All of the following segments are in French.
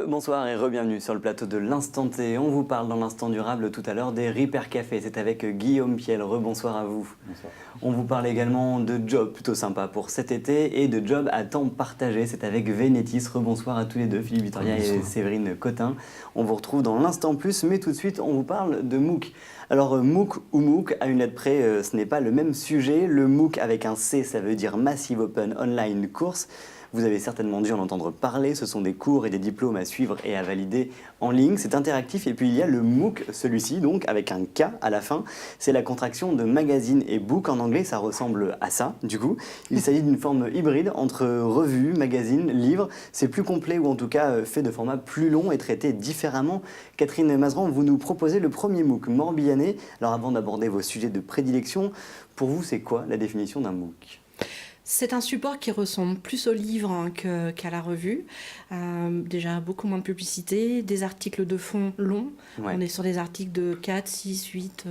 Bonsoir et re-bienvenue sur le plateau de l'Instant T. On vous parle dans l'Instant Durable tout à l'heure des Repair Café. C'est avec Guillaume Piel. Bonsoir à vous. Bonsoir. On vous parle également de jobs plutôt sympas pour cet été et de jobs à temps partagé. C'est avec Vénétis. Bonsoir à tous les deux, Philippe Vittoria et Séverine Cotin. On vous retrouve dans l'Instant Plus, mais tout de suite, on vous parle de MOOC. Alors MOOC ou MOOC, à une lettre près, ce n'est pas le même sujet. Le MOOC avec un C, ça veut dire Massive Open Online Course. Vous avez certainement dû en entendre parler, ce sont des cours et des diplômes à suivre et à valider en ligne, c'est interactif. Et puis il y a le MOOC, celui-ci donc avec un K à la fin, c'est la contraction de magazine et book en anglais, ça ressemble à ça du coup. Il s'agit d'une forme hybride entre revue, magazine, livre, c'est plus complet ou en tout cas fait de format plus long et traité différemment. Catherine Mazeran, vous nous proposez le premier MOOC morbihanais. Alors avant d'aborder vos sujets de prédilection, pour vous c'est quoi la définition d'un MOOC ? C'est un support qui ressemble plus au livre qu'à la revue. Déjà beaucoup moins de publicité, des articles de fond longs. Ouais. On est sur des articles de 4, 6, 8,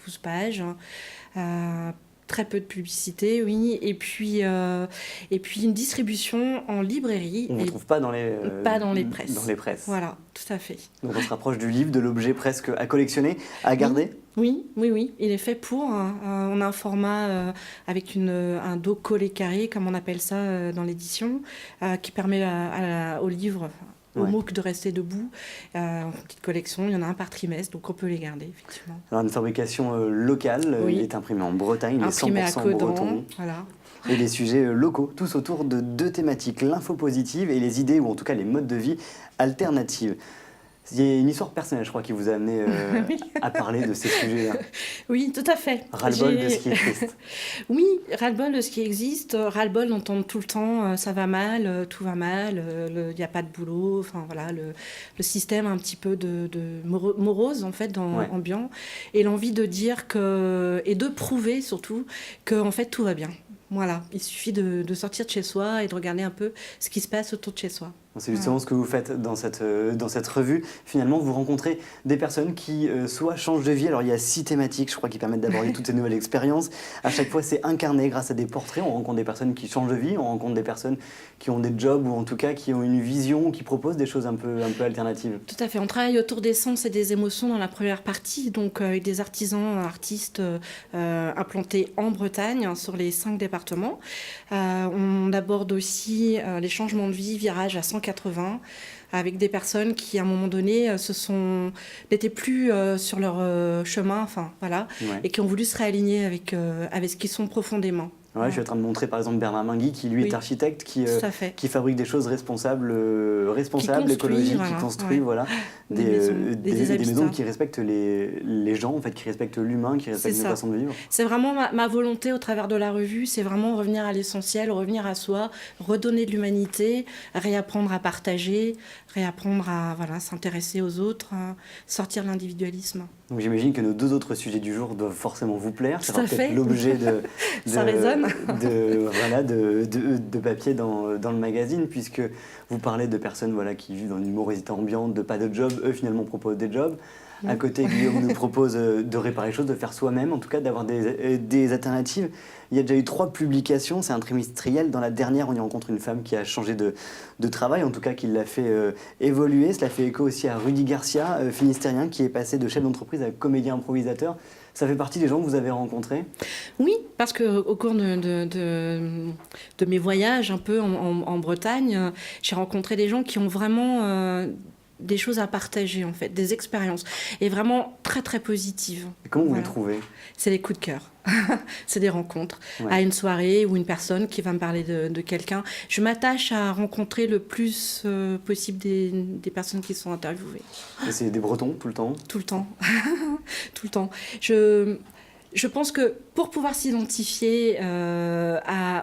12 pages. Très peu de publicité, oui, et puis une distribution en librairie. On ne trouve pas dans les presses. Dans les presses. Voilà, tout à fait. Donc on se rapproche du livre, de l'objet presque à collectionner, à garder. Oui, il est fait pour. On a un format avec un dos collé carré, comme on appelle ça dans l'édition, qui permet au livre, au MOOC de rester debout. En petite collection, il y en a un par trimestre, donc on peut les garder, effectivement. Alors une fabrication locale, il est imprimé en Bretagne, il est 100% breton. Voilà. Et les sujets locaux, tous autour de deux thématiques, l'info positive et les idées, ou en tout cas les modes de vie alternatives. Il y a une histoire personnelle, je crois, qui vous a amené à parler de ces sujets-là. Oui, tout à fait. Ras-le-bol de ce qui existe. Oui, ras-le-bol de ce qui existe. Ras-le-bol d'entendre tout le temps ça va mal, tout va mal, il n'y a pas de boulot. Enfin, voilà, le système un petit peu de morose, en fait, ambiant. Et l'envie de dire et de prouver surtout qu'en fait, tout va bien. Voilà, il suffit de sortir de chez soi et de regarder un peu ce qui se passe autour de chez soi. C'est justement ce que vous faites dans cette revue. Finalement, vous rencontrez des personnes qui soit changent de vie. Alors, il y a 6 thématiques, je crois, qui permettent d'aborder toutes ces nouvelles expériences. À chaque fois, c'est incarné grâce à des portraits. On rencontre des personnes qui changent de vie, on rencontre des personnes qui ont des jobs ou en tout cas qui ont une vision, qui proposent des choses un peu alternatives. Tout à fait. On travaille autour des sens et des émotions dans la première partie, donc avec des artisans, artistes implantés en Bretagne, sur les 5 départements. On aborde aussi les changements de vie, virage à 180, avec des personnes qui, à un moment donné, n'étaient plus sur leur chemin, et qui ont voulu se réaligner avec ce qu'ils sont profondément. Ouais, je suis en train de montrer par exemple Bernard Mingui qui lui est architecte, qui fabrique des choses responsables, écologiques, qui construit des maisons qui respectent les gens, en fait, qui respectent l'humain, qui respectent nos façons de vivre. C'est vraiment ma volonté au travers de la revue, c'est vraiment revenir à l'essentiel, revenir à soi, redonner de l'humanité, réapprendre à partager, réapprendre à s'intéresser aux autres, sortir de l'individualisme. Donc j'imagine que nos 2 autres sujets du jour doivent forcément vous plaire. Ça sera peut-être l'objet Ça résonne. de papier dans le magazine, puisque vous parlez de personnes qui vivent dans une morosité ambiante, de pas de job. Eux finalement proposent des jobs. À côté, Guillaume nous propose de réparer les choses, de faire soi-même, en tout cas d'avoir des alternatives. Il y a déjà eu 3 publications, c'est un trimestriel. Dans la dernière, on y rencontre une femme qui a changé de travail, en tout cas qui l'a fait évoluer. Cela fait écho aussi à Rudy Garcia, finistérien, qui est passé de chef d'entreprise à comédien improvisateur. Ça fait partie des gens que vous avez rencontrés ? Oui, parce qu'au cours de mes voyages un peu en Bretagne, j'ai rencontré des gens qui ont vraiment des choses à partager, en fait, des expériences, et vraiment très très positives. Et comment vous les trouvez ? C'est des coups de cœur. C'est des rencontres. À une soirée ou une personne qui va me parler de quelqu'un. Je m'attache à rencontrer le plus possible des personnes qui sont interviewées. Et c'est des Bretons tout le temps ? Tout le temps. Tout le temps. Je pense que pour pouvoir s'identifier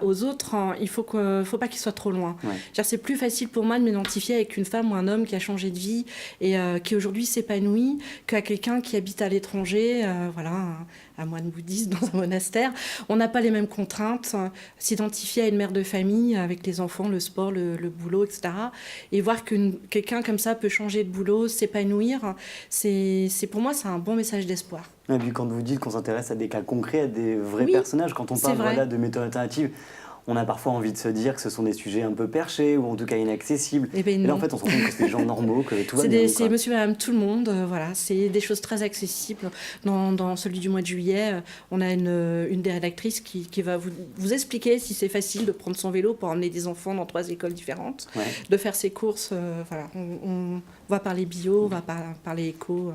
aux autres, il ne faut pas qu'ils soient trop loin. Ouais. C'est plus facile pour moi de m'identifier avec une femme ou un homme qui a changé de vie et qui aujourd'hui s'épanouit qu'à quelqu'un qui habite à l'étranger, un moine bouddhiste dans un monastère. On n'a pas les mêmes contraintes. S'identifier à une mère de famille avec les enfants, le sport, le boulot, etc. Et voir que quelqu'un comme ça peut changer de boulot, s'épanouir, pour moi, c'est un bon message d'espoir. Et puis quand vous dites qu'on s'intéresse à des cas concrets, à des vrais personnages, quand on parle de méthodes alternatives, on a parfois envie de se dire que ce sont des sujets un peu perchés ou en tout cas inaccessibles. Et là, en fait, on se rend compte que c'est des gens normaux, que tout va bien. C'est monsieur, madame, tout le monde. Voilà, c'est des choses très accessibles. Dans celui du mois de juillet, on a une des rédactrices qui va vous expliquer si c'est facile de prendre son vélo pour emmener des enfants dans 3 écoles différentes, de faire ses courses. Voilà, on va parler bio, on va parler éco.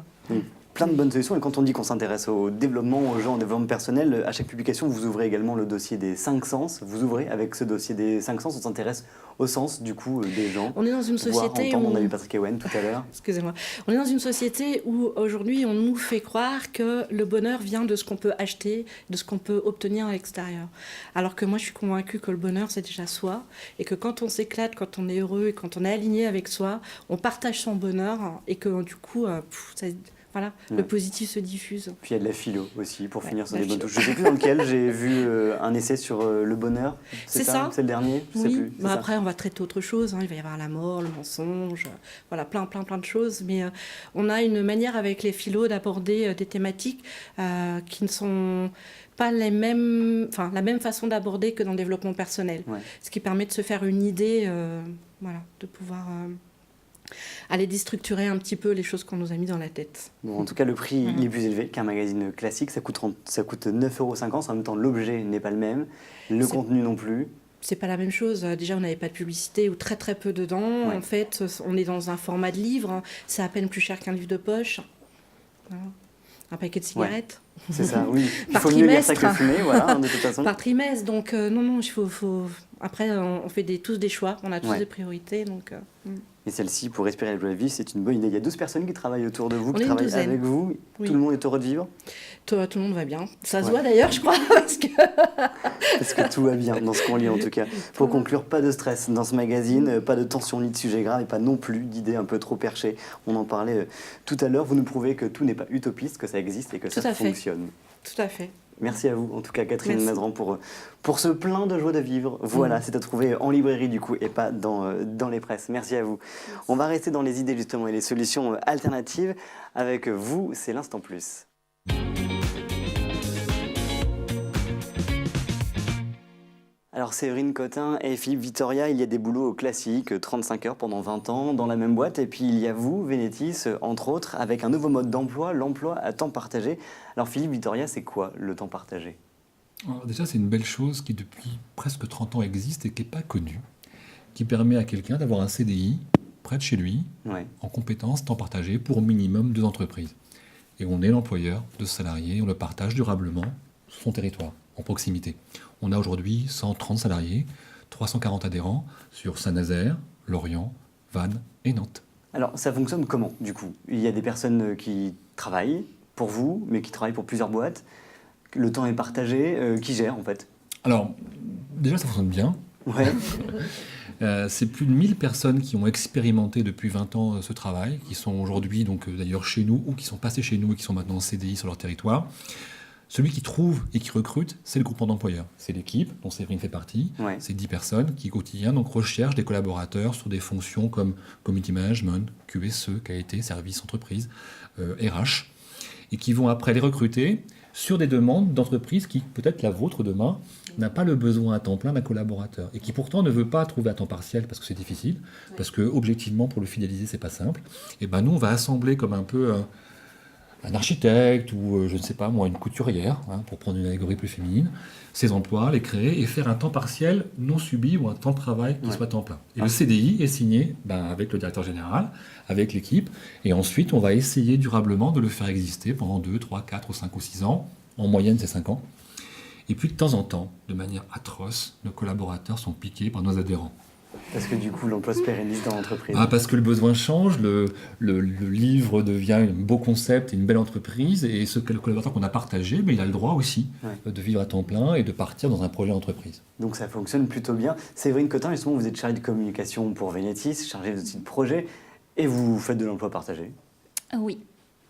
Plein de bonnes solutions. Et quand on dit qu'on s'intéresse au développement, aux gens, au développement personnel, à chaque publication, vous ouvrez également le dossier des 5 sens. Vous ouvrez avec ce dossier des 5 sens, on s'intéresse au sens du coup des gens. On est dans une société où... On a vu Patrick Ewen tout à l'heure. Excusez-moi. On est dans une société où aujourd'hui on nous fait croire que le bonheur vient de ce qu'on peut acheter, de ce qu'on peut obtenir à l'extérieur. Alors que moi je suis convaincue que le bonheur c'est déjà soi et que quand on s'éclate, quand on est heureux et quand on est aligné avec soi, on partage son bonheur et que du coup voilà, le positif se diffuse. Puis il y a de la philo aussi, pour finir sur des bonnes touches. Je ne sais plus dans lequel j'ai vu un essai sur le bonheur. C'est ça. C'est le dernier. Je sais plus. Après, on va traiter autre chose. Il va y avoir la mort, le mensonge, voilà, plein de choses. Mais on a une manière avec les philos d'aborder des thématiques qui ne sont pas la même façon d'aborder que dans le développement personnel. Ce qui permet de se faire une idée, de pouvoir... aller déstructurer un petit peu les choses qu'on nous a mis dans la tête. Bon, en tout cas, le prix il est plus élevé qu'un magazine classique. Ça coûte 9,50 €. En même temps, l'objet n'est pas le même, le contenu non plus. C'est pas la même chose. Déjà, on n'avait pas de publicité ou très très peu dedans. En fait, on est dans un format de livre. C'est à peine plus cher qu'un livre de poche. Voilà. Un paquet de cigarettes. C'est ça, oui. Il Par faut trimestre. mieux lire ça que fumer, voilà, de toute façon. Par trimestre. Donc, non, il faut... Après, on fait tous des choix. On a tous des priorités. Donc, Et celle-ci, pour respirer la joie de vivre, c'est une bonne idée. Il y a 12 personnes qui travaillent autour de vous, qui travaillent douzaine. avec vous. Oui. Tout le monde est heureux de vivre. Tout le monde va bien. Ça se voit d'ailleurs, je crois. Parce que tout va bien dans ce qu'on lit, en tout cas. Pour conclure, pas de stress dans ce magazine, pas de tension ni de sujet grave et pas non plus d'idées un peu trop perchées. On en parlait tout à l'heure. Vous nous prouvez que tout n'est pas utopiste, que ça existe et que ça fonctionne. Tout à fait. Merci à vous, en tout cas, Catherine Mazran, pour ce plein de joie de vivre. Voilà, c'est à trouver en librairie, du coup, et pas dans les presses. Merci à vous. Merci. On va rester dans les idées, justement, et les solutions alternatives. Avec vous, c'est l'Instant Plus. Alors Séverine Cotin et Philippe Vittoria, il y a des boulots classiques, 35 heures pendant 20 ans dans la même boîte. Et puis il y a vous, Vénétis, entre autres, avec un nouveau mode d'emploi, l'emploi à temps partagé. Alors Philippe Vittoria, c'est quoi le temps partagé ? Alors déjà, c'est une belle chose qui depuis presque 30 ans existe et qui n'est pas connue, qui permet à quelqu'un d'avoir un CDI près de chez lui, en compétences, temps partagé, pour au minimum 2 entreprises. Et on est l'employeur de ce salarié, on le partage durablement sur son territoire, en proximité. On a aujourd'hui 130 salariés, 340 adhérents sur Saint-Nazaire, Lorient, Vannes et Nantes. Alors, ça fonctionne comment, du coup ? Il y a des personnes qui travaillent pour vous, mais qui travaillent pour plusieurs boîtes. Le temps est partagé. Qui gère, en fait ? Alors, déjà, ça fonctionne bien. Ouais. C'est plus de 1000 personnes qui ont expérimenté depuis 20 ans ce travail, qui sont aujourd'hui d'ailleurs chez nous, ou qui sont passés chez nous et qui sont maintenant en CDI sur leur territoire. Celui qui trouve et qui recrute, c'est le groupement d'employeurs. C'est l'équipe dont Séverine fait partie. C'est 10 personnes qui, au quotidien, recherchent des collaborateurs sur des fonctions comme Community Management, QSE, qualité, service entreprise, RH, et qui vont après les recruter sur des demandes d'entreprises qui, peut-être la vôtre demain, n'a pas le besoin à temps plein d'un collaborateur et qui pourtant ne veut pas trouver à temps partiel parce que c'est difficile, parce que objectivement, pour le fidéliser, c'est pas simple. Et ben nous, on va assembler comme un peu... un architecte ou, je ne sais pas moi, une couturière, pour prendre une allégorie plus féminine, ces emplois, les créer et faire un temps partiel non subi ou un temps de travail qui soit temps plein. Et le CDI est signé avec le directeur général, avec l'équipe, et ensuite on va essayer durablement de le faire exister pendant 2, 3, 4 ou 5 ou 6 ans, en moyenne c'est 5 ans. Et puis de temps en temps, de manière atroce, nos collaborateurs sont piqués par nos adhérents. Parce que du coup, l'emploi se pérennise dans l'entreprise. Parce que le besoin change, le livre devient un beau concept et une belle entreprise, et ce collaborateur qu'on a partagé, il a le droit aussi de vivre à temps plein et de partir dans un projet d'entreprise. Donc ça fonctionne plutôt bien. Séverine Cotin, justement, vous êtes chargée de communication pour Vénétis, chargée aussi de projet, et vous faites de l'emploi partagé. Oui.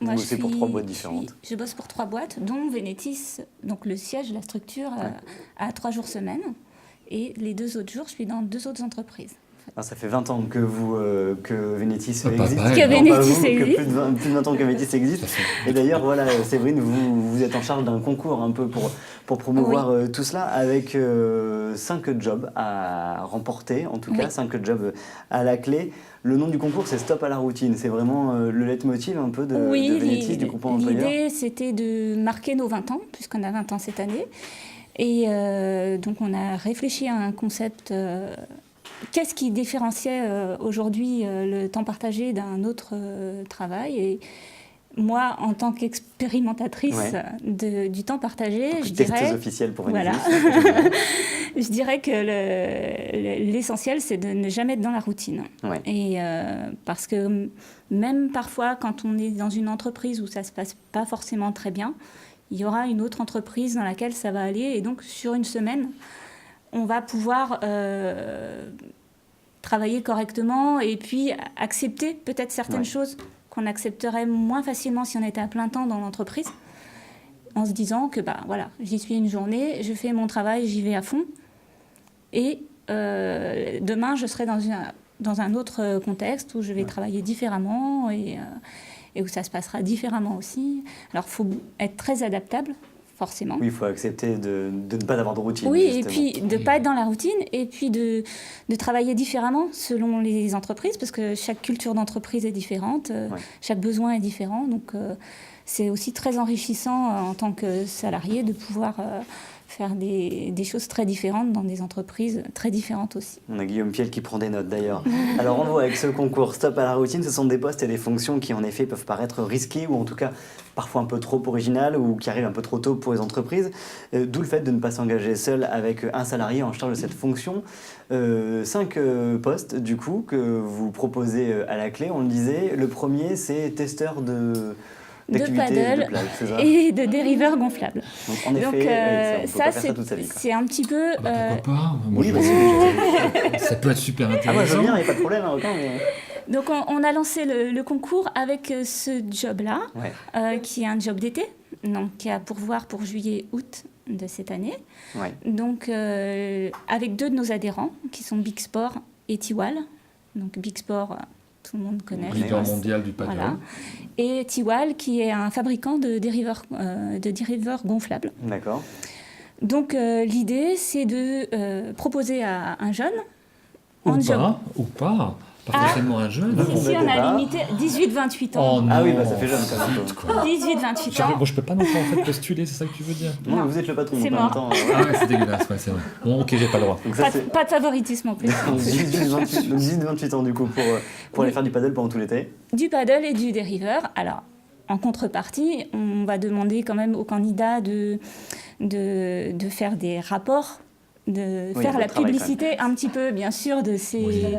Moi, c'est pour 3 boîtes différentes. Je bosse pour 3 boîtes, dont Vénétis, donc le siège, la structure, à 3 jours semaine. Et les 2 autres jours, je suis dans 2 autres entreprises. Alors, ça fait 20 ans que Vénétis existe. Que Vénétis existe. Plus de 20 ans que Vénétis existe. Et d'ailleurs, voilà, Séverine, vous êtes en charge d'un concours un peu pour pour promouvoir tout cela avec 5 jobs à remporter, en tout cas 5 jobs à la clé. Le nom du concours, c'est Stop à la routine. C'est vraiment le leitmotiv un peu de Vénétis, du groupement employeur. L'idée, c'était de marquer nos 20 ans, puisqu'on a 20 ans cette année. Et donc, on a réfléchi à un concept. Qu'est-ce qui différenciait aujourd'hui le temps partagé d'un autre travail? Et moi, en tant qu'expérimentatrice du temps partagé, donc, je dirais... Testeuse officielle pour Vénétis. Voilà. Je dirais que l'essentiel, c'est de ne jamais être dans la routine. Ouais. Et parce que même parfois, quand on est dans une entreprise où ça ne se passe pas forcément très bien, il y aura une autre entreprise dans laquelle ça va aller. Et donc, sur une semaine, on va pouvoir travailler correctement et puis accepter peut-être certaines choses qu'on accepterait moins facilement si on était à plein temps dans l'entreprise, en se disant que voilà, j'y suis une journée, je fais mon travail, j'y vais à fond, et demain je serai dans un autre contexte où je vais travailler différemment et où ça se passera différemment aussi. Alors il faut être très adaptable, forcément. Oui, il faut accepter de ne pas avoir de routine. Oui, justement. et puis de ne pas être dans la routine, et puis de travailler différemment selon les entreprises, parce que chaque culture d'entreprise est différente, chaque besoin est différent. Donc c'est aussi très enrichissant en tant que salarié de pouvoir faire des choses très différentes dans des entreprises très différentes aussi. On a Guillaume Piel qui prend des notes d'ailleurs. Alors on le voit avec ce concours Stop à la routine, ce sont des postes et des fonctions qui en effet peuvent paraître risquées ou en tout cas parfois un peu trop originales ou qui arrivent un peu trop tôt pour les entreprises. D'où le fait de ne pas s'engager seul avec un salarié en charge de cette fonction. 5 postes du coup que vous proposez à la clé, on le disait. Le premier c'est testeur de paddle plage, et de dériveur gonflable. Donc, en effet, ça c'est un petit peu... pourquoi pas? Moi, oui, ça peut être super intéressant. Ah, moi, je veux bien, il n'y a pas de problème. Mais... Donc, on a lancé le concours avec ce job-là, qui est un job d'été, donc qui a pourvoir pour juillet-août de cette année. Ouais. Donc, avec 2 de nos adhérents, qui sont Big Sport et Tiwal. Donc, Big Sport... tout le monde connaît. Leader mondial du paddle. Voilà. Et Tiwal, qui est un fabricant de dériveurs gonflables. D'accord. Donc, l'idée, c'est de proposer à un jeune... Ou pas. Pas forcément un jeune. Ici, on a limité 18-28 ans. Oh, ah oui, ça fait jeune quand même. 18-28 ans. Bon, je peux pas non plus en fait postuler, c'est ça que tu veux dire? Non, vous êtes le patron. C'est mort. Ah ouais, c'est dégueulasse, c'est vrai. Bon, ok, j'ai pas le droit. Donc pas de favoritisme en plus. 18-28 ans du coup pour aller faire du paddle pendant tout l'été. Du paddle et du dériveur. Alors, en contrepartie, on va demander quand même aux candidats de faire des rapports, de faire la publicité un petit peu, bien sûr, de ces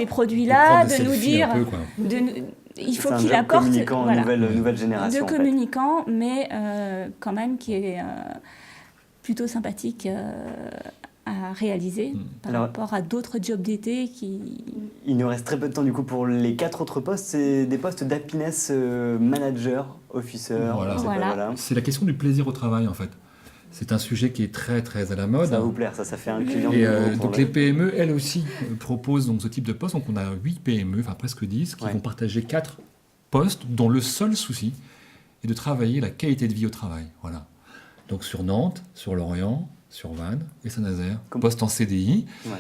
produits-là, de nous dire... il faut qu'il apporte... communicant, nouvelle génération. De communicants, mais quand même qui est plutôt sympathique à réaliser par rapport à d'autres jobs d'été qui... Il nous reste très peu de temps du coup pour les 4 autres postes. C'est des postes d'happiness manager, officer. Voilà. C'est la question du plaisir au travail en fait. C'est un sujet qui est très très à la mode. Ça va vous plaire, ça fait un client. Et donc les PME, elles aussi, proposent donc ce type de poste. Donc on a 8 PME, enfin presque 10, qui vont partager 4 postes dont le seul souci est de travailler la qualité de vie au travail. Voilà. Donc sur Nantes, sur Lorient, sur Vannes et Saint-Nazaire, poste en CDI. Ouais.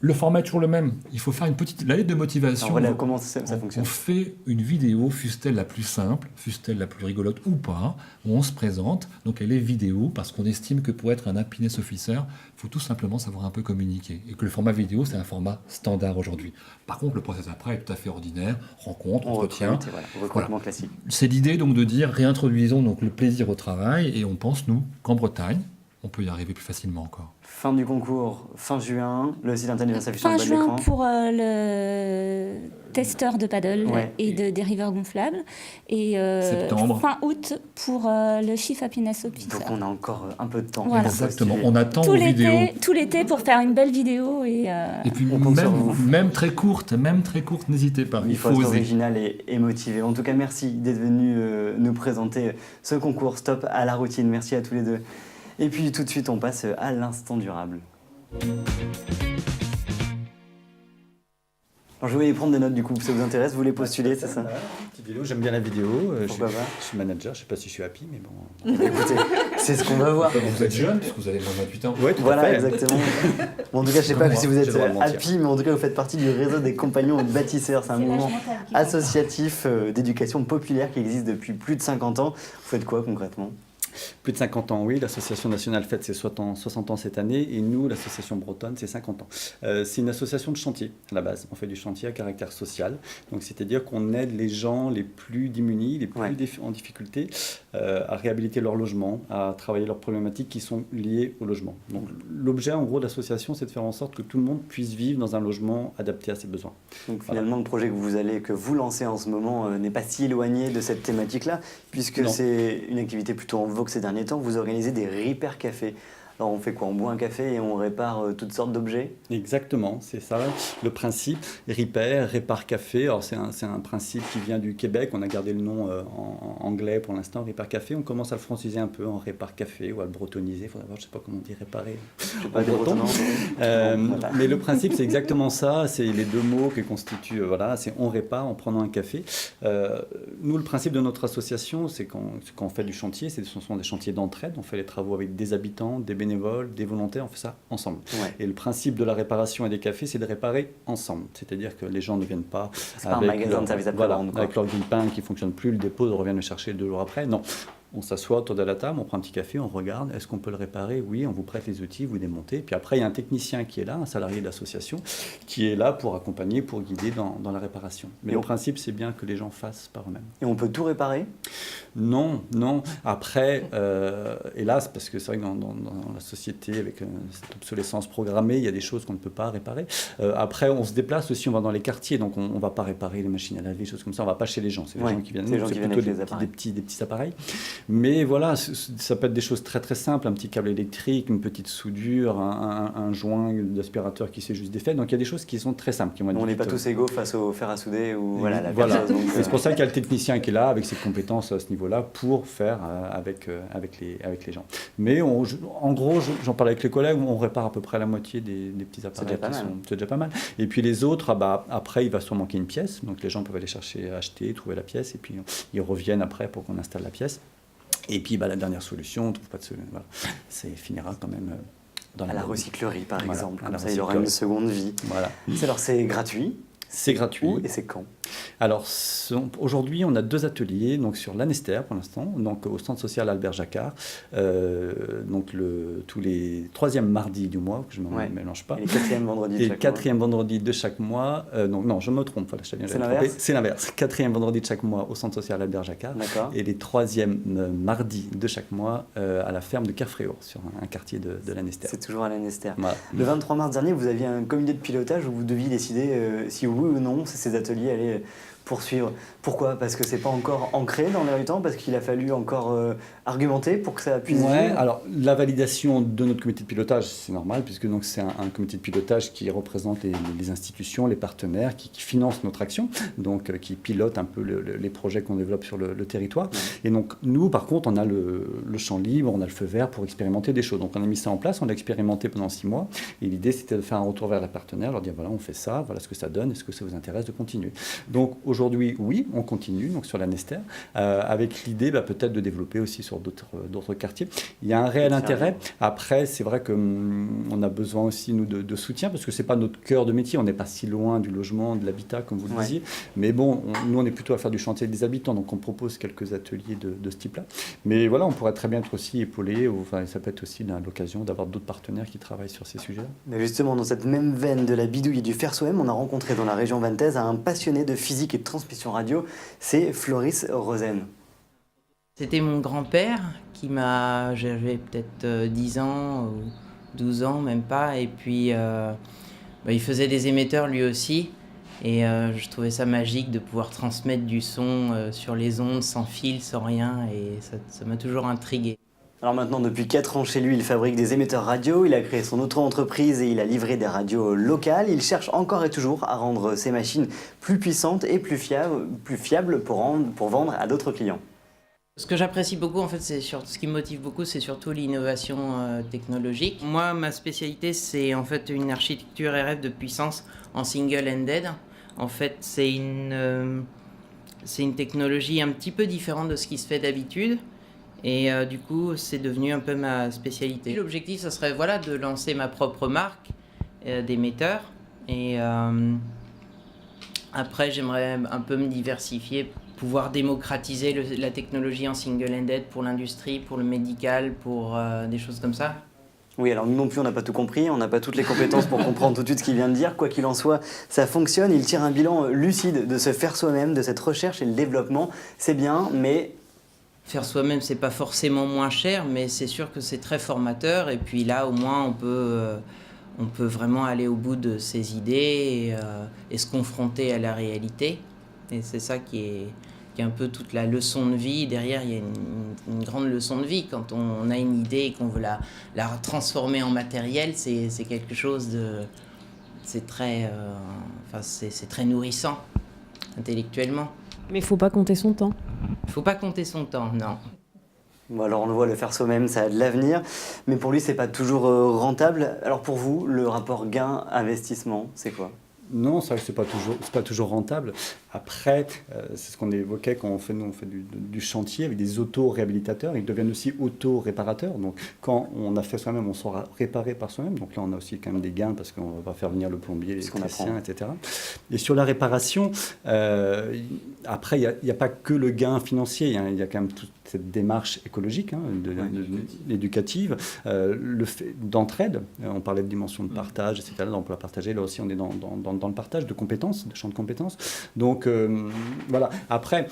Le format est toujours le même. Il faut faire la lettre de motivation. Alors voilà, comment ça fonctionne. On fait une vidéo, fût-elle la plus simple, fût-elle la plus rigolote ou pas, où on se présente. Donc elle est vidéo parce qu'on estime que pour être un happiness officer, il faut tout simplement savoir un peu communiquer. Et que le format vidéo, c'est un format standard aujourd'hui. Par contre, le process après est tout à fait ordinaire. Rencontre, entretien. Recrutement classique. C'est l'idée donc de dire réintroduisons donc le plaisir au travail et on pense, nous, qu'en Bretagne, on peut y arriver plus facilement encore. Fin du concours, fin juin, le site internet va s'afficher en bas de l'écran. Fin juin pour le testeur de paddle et de dériveur gonflable. Et fin août pour le Chief Happiness Officer. Donc on a encore un peu de temps. Voilà. Exactement, on attend vos vidéos. Tout l'été pour faire une belle vidéo. Et puis même très courte, n'hésitez pas. Il faut être original et motivé. En tout cas, merci d'être venu nous présenter ce concours Stop à la routine. Merci à tous les deux. Et puis tout de suite, on passe à l'instant durable. Alors, je voulais prendre des notes du coup, ça vous intéresse, vous voulez postuler, c'est ça? Petite vidéo, j'aime bien la vidéo, je suis manager, je ne sais pas si je suis happy, mais bon. Écoutez, C'est ce qu'on va voir. Vous êtes jeune, puisque vous avez moins de 28 ans. Ouais, tout à Voilà, fait. exactement. Bon, en tout cas, je ne sais pas si vous êtes j'ai le droit de mentir. happy, mais en tout cas, vous faites partie du réseau des compagnons bâtisseurs. C'est un mouvement associatif d'éducation populaire qui existe depuis plus de 50 ans. Vous faites quoi concrètement ? Plus de 50 ans, oui. L'Association nationale fête ses 60 ans cette année et nous, l'Association bretonne, c'est 50 ans. C'est une association de chantier à la base. On fait du chantier à caractère social. Donc, c'est-à-dire qu'on aide les gens les plus démunis, les plus en difficulté à réhabiliter leur logement, à travailler leurs problématiques qui sont liées au logement. Donc, l'objet, en gros, de l'association, c'est de faire en sorte que tout le monde puisse vivre dans un logement adapté à ses besoins. Donc, finalement, le projet que vous lancez en ce moment n'est pas si éloigné de cette thématique-là, puisque c'est une activité plutôt en vogue ces derniers temps. Vous organisez des repair cafés. Alors on fait quoi ? On boit un café et on répare toutes sortes d'objets ? Exactement, c'est ça le principe. Repair, répare café. Alors c'est un principe qui vient du Québec. On a gardé le nom en anglais pour l'instant, répare café. On commence à le franciser un peu en répare café ou à le bretoniser. Faudrait voir, je sais pas comment on dit réparer. Pas des breton. Voilà. Mais le principe c'est exactement ça. C'est les deux mots qui constituent. Voilà, c'est on répare en prenant un café. Nous le principe de notre association, c'est quand on fait du chantier, ce sont des chantiers d'entraide. On fait les travaux avec des habitants, des bénévoles, des volontaires, on fait ça ensemble. Ouais. Et le principe de la réparation et des cafés, c'est de réparer ensemble. C'est-à-dire que les gens ne viennent pas avec un magasin de service après-vente, avec leur grille-pain qui ne fonctionne plus, le dépôt, ils reviennent le chercher 2 jours après. Non. On s'assoit autour de la table, on prend un petit café, on regarde, est-ce qu'on peut le réparer ? Oui, on vous prête les outils, vous démontez. Puis après, il y a un technicien qui est là, un salarié de l'association, qui est là pour accompagner, pour guider dans la réparation. Mais le principe, c'est bien que les gens fassent par eux-mêmes. Et on peut tout réparer ? Non. Après, hélas, parce que c'est vrai que dans la société, avec cette obsolescence programmée, il y a des choses qu'on ne peut pas réparer. Après, on se déplace aussi, on va dans les quartiers, donc on ne va pas réparer les machines à laver, des choses comme ça, on ne va pas chez les gens. C'est les gens qui viennent, c'est plutôt des petits appareils. Mais voilà, ça peut être des choses très très simples, un petit câble électrique, une petite soudure, un joint d'aspirateur qui s'est juste défait. Donc il y a des choses qui sont très simples. On n'est pas tous égaux face au fer à souder ou la C'est pour ça qu'il y a le technicien qui est là avec ses compétences à ce niveau-là pour faire avec les gens. Mais en gros, j'en parle avec les collègues, on répare à peu près la moitié des petits appareils. C'est déjà pas mal. Et puis les autres, après il va sûrement manquer une pièce, donc les gens peuvent aller chercher, acheter, trouver la pièce et puis ils reviennent après pour qu'on installe la pièce. Et puis la dernière solution, on ne trouve pas de solution. Voilà. Ça finira quand même dans la recyclerie, par exemple. Comme ça, il recyclerie. aura une seconde vie. Voilà. Alors, c'est gratuit. C'est gratuit. Et c'est quand ? Alors, aujourd'hui, on a 2 ateliers donc sur l'Anester pour l'instant, donc au centre social Albert Jacquard, donc tous les 3e mardis du mois, que je ne me mélange pas. Et les 4e vendredis de chaque mois. 4e vendredi de chaque mois. Non, je me trompe, voilà, c'est l'inverse. 4e vendredi de chaque mois au centre social Albert Jacquard. D'accord. Et les 3e mardis de chaque mois à la ferme de Carfréau, sur un quartier de l'Anester. C'est toujours à l'Anester. Voilà. Le 23 mars dernier, vous aviez un comité de pilotage où vous deviez décider si oui ou non ces ateliers allaient poursuivre. Pourquoi ? Parce que c'est pas encore ancré dans l'air du temps, parce qu'il a fallu encore argumenter pour que ça puisse vivre. Alors la validation de notre comité de pilotage, c'est normal, puisque donc c'est un comité de pilotage qui représente les institutions, les partenaires, qui financent notre action, donc qui pilote un peu les projets qu'on développe sur le territoire. Et donc nous, par contre, on a le champ libre, on a le feu vert pour expérimenter des choses. Donc on a mis ça en place, on l'a expérimenté pendant 6 mois, et l'idée c'était de faire un retour vers les partenaires, leur dire voilà, on fait ça, voilà ce que ça donne, est-ce que ça vous intéresse de continuer ? Donc aujourd'hui, oui, on continue donc sur l'Anester, avec l'idée peut-être de développer aussi sur d'autres quartiers. Il y a un réel intérêt. Après, c'est vrai qu'on a besoin aussi, nous, de soutien, parce que ce n'est pas notre cœur de métier, on n'est pas si loin du logement, de l'habitat, comme vous le disiez. Mais bon, nous, on est plutôt à faire du chantier des habitants, donc on propose quelques ateliers de ce type-là. Mais voilà, on pourrait très bien être aussi épaulé, ça peut être aussi l'occasion d'avoir d'autres partenaires qui travaillent sur ces sujets-là. Mais justement, dans cette même veine de la bidouille et du faire-soi-même, on a rencontré dans la région vantaise un passionné de physique et de transmission radio, c'est Floris Rosen. C'était mon grand-père qui j'avais peut-être 10 ans ou 12 ans, même pas, et puis il faisait des émetteurs lui aussi, et je trouvais ça magique de pouvoir transmettre du son sur les ondes, sans fil, sans rien, et ça m'a toujours intrigué. Alors maintenant, depuis 4 ans chez lui, il fabrique des émetteurs radio, il a créé son auto-entreprise et il a livré des radios locales. Il cherche encore et toujours à rendre ses machines plus puissantes et plus fiables pour vendre à d'autres clients. Ce que j'apprécie beaucoup, en fait, ce qui me motive beaucoup, c'est surtout l'innovation technologique. Moi, ma spécialité, c'est en fait une architecture RF de puissance en single-ended. En fait, c'est une technologie un petit peu différente de ce qui se fait d'habitude. Et du coup, c'est devenu un peu ma spécialité. L'objectif, ce serait voilà, de lancer ma propre marque d'émetteur. Et après, j'aimerais un peu me diversifier, pouvoir démocratiser la technologie en single-ended pour l'industrie, pour le médical, pour des choses comme ça. Oui, alors nous non plus, on n'a pas tout compris, on n'a pas toutes les compétences pour comprendre tout de suite ce qu'il vient de dire. Quoi qu'il en soit, ça fonctionne. Il tire un bilan lucide de se faire soi-même, de cette recherche et le développement. C'est bien, mais... Faire soi-même, c'est pas forcément moins cher, mais c'est sûr que c'est très formateur. Et puis là, au moins, on peut vraiment aller au bout de ses idées et se confronter à la réalité. Et c'est ça qui est un peu toute la leçon de vie. Derrière, il y a une grande leçon de vie. Quand on a une idée et qu'on veut la transformer en matériel, c'est quelque chose de... C'est très nourrissant, intellectuellement. Mais il ne faut pas compter son temps. Il ne faut pas compter son temps, non. Bon, alors on le voit, le faire soi-même, ça a de l'avenir. Mais pour lui, c'est pas toujours rentable. Alors pour vous, le rapport gain-investissement, c'est quoi ? Non, ça c'est pas toujours rentable. Après, c'est ce qu'on évoquait quand on fait du chantier avec des auto-réhabilitateurs. Ils deviennent aussi auto-réparateurs. Donc, quand on a fait soi-même, on sera réparé par soi-même. Donc là, on a aussi quand même des gains parce qu'on va pas faire venir le plombier, l'électricien, etc. Et sur la réparation, après, il n'y a pas que le gain financier. Hein. Il y a quand même toute cette démarche écologique, éducative, le fait d'entraide. On parlait de dimension de partage, etc. D'emploi partagé. Là aussi, on est dans le partage de compétences, de champs de compétences. Donc, voilà. Après,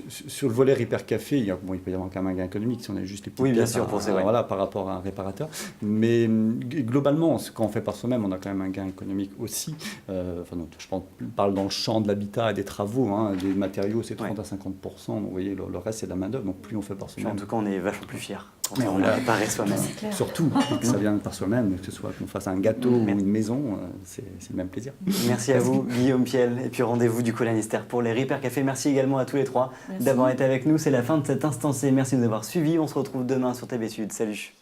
sur le volet Repair Café, il peut y avoir quand même un gain économique si on a juste les petites pièces par rapport à un réparateur. Mais globalement, quand on fait par soi-même, on a quand même un gain économique aussi. Je parle dans le champ de l'habitat et des travaux. Hein, des matériaux, c'est 30 à 50%. Donc, vous voyez, le reste, c'est de la main-d'œuvre. Donc, plus on fait par soi-même. En tout cas, on est vachement plus fiers quand on l'a réparé soi-même. Surtout, que ça vienne par soi-même, que ce soit qu'on fasse un gâteau ou une maison, c'est le même plaisir. Merci à vous, Guillaume Piel. Et puis rendez-vous du coup Lannister pour les Repair Café. Merci également à tous les trois d'avoir été avec nous. C'est la fin de cet instant C. Merci de nous avoir suivis. On se retrouve demain sur TV Sud. Salut.